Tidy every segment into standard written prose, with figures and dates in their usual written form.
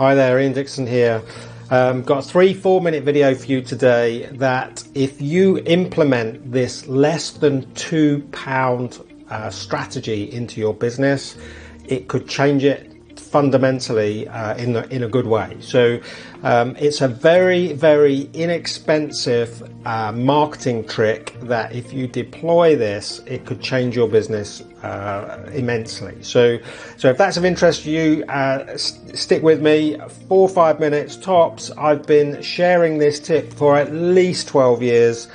Hi there, Ian Dickson here. Got a 3-4 minute video for you today that if you implement this less than £2 strategy into your business, it could change it fundamentally in a good way. So it's a very, very inexpensive marketing trick that if you deploy this, it could change your business immensely. So if that's of interest to you, stick with me. 4 or 5 minutes tops. I've been sharing this tip for at least 12 years.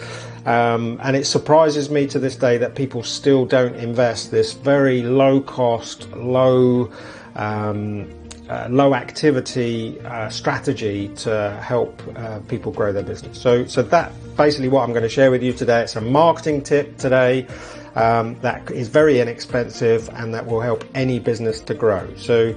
And it surprises me to this day that people still don't invest this very low cost, low activity strategy to help people grow their business. So that's basically what I'm going to share with you today. It's a marketing tip today that is very inexpensive and that will help any business to grow. So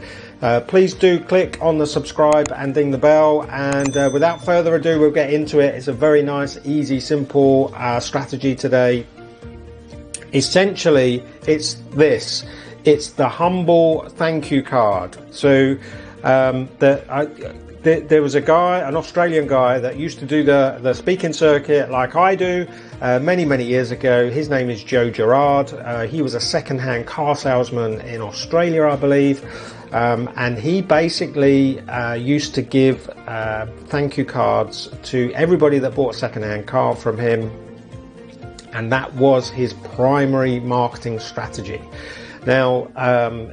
please do click on the subscribe and ding the bell, and without further ado, we'll get into it. It's a very nice, easy, simple strategy today. Essentially, it's this. It's the humble thank you card. So there was a guy, an Australian guy, that used to do the speaking circuit like I do many years ago. His name is Joe Gerard. He was a second-hand car salesman in Australia, I believe. And he basically used to give thank you cards to everybody that bought a second-hand car from him. And that was his primary marketing strategy. Now,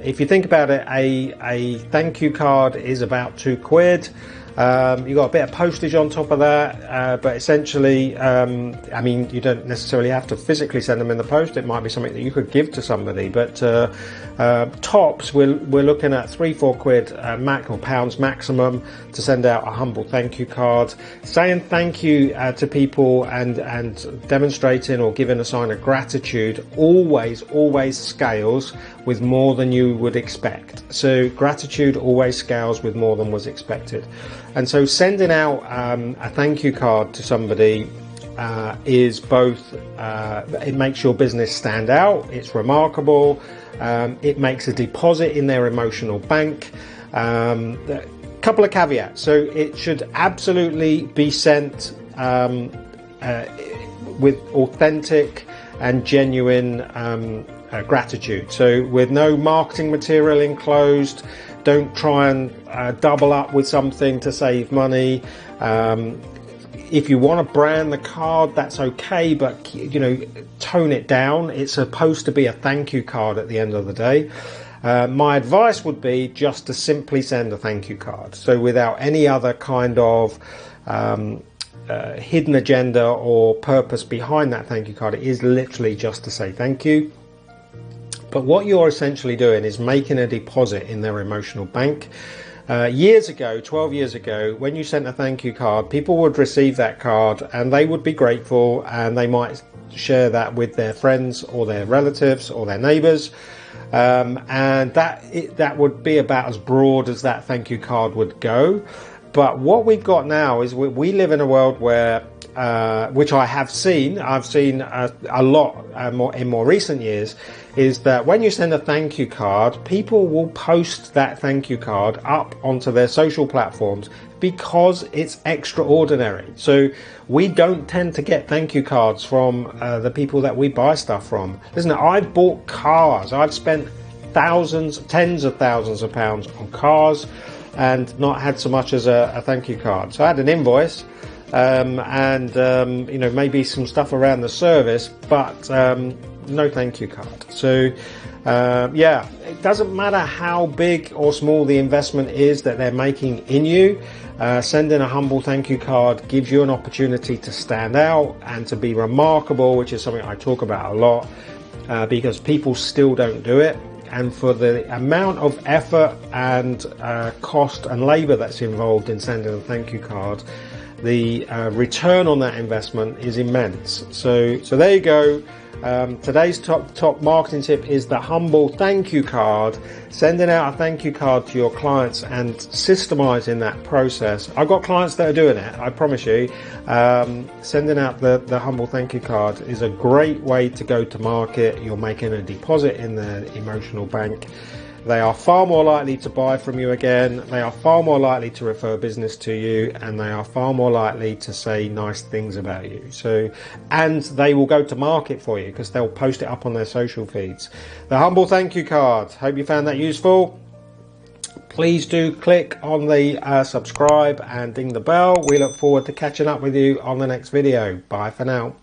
if you think about it, a thank you card is about £2. You got a bit of postage on top of that, but essentially, I mean, you don't necessarily have to physically send them in the post. It might be something that you could give to somebody, but tops, we're looking at £3-4 or pounds maximum to send out a humble thank you card. Saying thank you to people and demonstrating or giving a sign of gratitude always scales with more than you would expect. So gratitude always scales with more than was expected. And so sending out a thank you card to somebody is both, it makes your business stand out, it's remarkable, it makes a deposit in their emotional bank. A couple of caveats. So it should absolutely be sent with authentic and genuine gratitude. So with no marketing material enclosed. Don't try and double up with something to save money. If you want to brand the card, that's okay, but you know, tone it down. It's supposed to be a thank you card at the end of the day. My advice would be just to simply send a thank you card. So without any other kind of hidden agenda or purpose behind that thank you card. It is literally just to say thank you. But what you're essentially doing is making a deposit in their emotional bank. Years ago, 12 years ago, when you sent a thank you card, people would receive that card and they would be grateful, and they might share that with their friends or their relatives or their neighbors. And that would be about as broad as that thank you card would go. But what we've got now is we live in a world where which I've seen a lot more in more recent years, is that when you send a thank you card, people will post that thank you card up onto their social platforms because it's extraordinary. So we don't tend to get thank you cards from the people that we buy stuff from. Listen, I've bought cars. I've spent thousands, tens of thousands of pounds on cars and not had so much as a thank you card. So I had an invoice and you know, maybe some stuff around the service, but no thank you card. So yeah, it doesn't matter how big or small the investment is that they're making in you. Sending a humble thank you card gives you an opportunity to stand out and to be remarkable, which is something I talk about a lot, because people still don't do it. And for the amount of effort and cost and labor that's involved in sending a thank you card, the return on that investment is immense. So there you go. Today's top marketing tip is the humble thank you card. Sending out a thank you card to your clients and systemizing that process. I've got clients that are doing it, I promise you. Sending out the humble thank you card is a great way to go to market. You're making a deposit in the emotional bank. they are far more likely to buy from you again, they are far more likely to refer business to you, and they are far more likely to say nice things about you. So, and they will go to market for you because they'll post it up on their social feeds. The humble thank you card. Hope you found that useful. Please do click on the subscribe and ding the bell. We look forward to catching up with you on the next video. Bye for now.